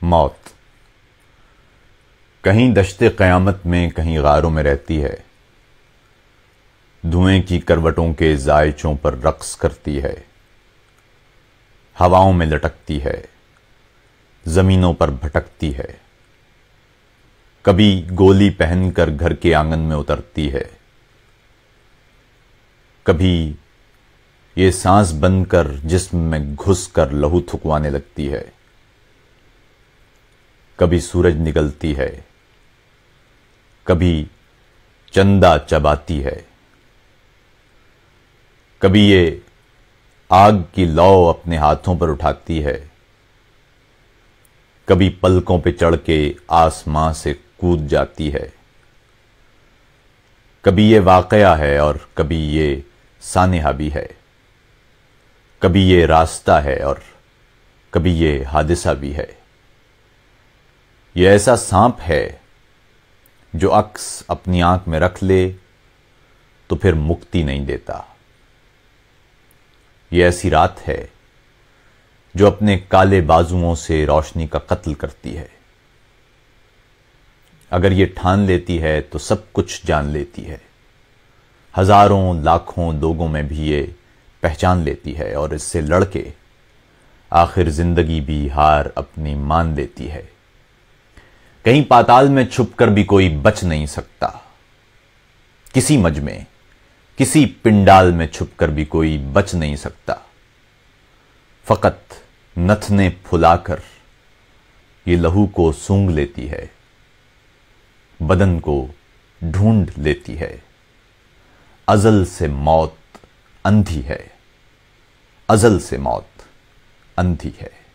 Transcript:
موت کہیں دشت قیامت میں کہیں غاروں میں رہتی ہے، دھوئیں کی کروٹوں کے زائچوں پر رقص کرتی ہے، ہواؤں میں لٹکتی ہے، زمینوں پر بھٹکتی ہے، کبھی گولی پہن کر گھر کے آنگن میں اترتی ہے، کبھی یہ سانس بند کر جسم میں گھس کر لہو تھکوانے لگتی ہے، کبھی سورج نکلتی ہے، کبھی چندہ چباتی ہے، کبھی یہ آگ کی لو اپنے ہاتھوں پر اٹھاتی ہے، کبھی پلکوں پہ چڑھ کے آسماں سے کود جاتی ہے، کبھی یہ واقعہ ہے اور کبھی یہ سانحہ بھی ہے، کبھی یہ راستہ ہے اور کبھی یہ حادثہ بھی ہے۔ یہ ایسا سانپ ہے جو عکس اپنی آنکھ میں رکھ لے تو پھر مکتی نہیں دیتا۔ یہ ایسی رات ہے جو اپنے کالے بازوؤں سے روشنی کا قتل کرتی ہے۔ اگر یہ ٹھان لیتی ہے تو سب کچھ جان لیتی ہے، ہزاروں لاکھوں لوگوں میں بھی یہ پہچان لیتی ہے اور اس سے لڑ کے آخر زندگی بھی ہار اپنی مان لیتی ہے۔ کہیں پاتال میں چھپ کر بھی کوئی بچ نہیں سکتا، کسی مجھ میں کسی پنڈال میں چھپ کر بھی کوئی بچ نہیں سکتا، فقط نتھنے پھلا کر یہ لہو کو سونگھ لیتی ہے، بدن کو ڈھونڈ لیتی ہے۔ ازل سے موت اندھی ہے، ازل سے موت اندھی ہے۔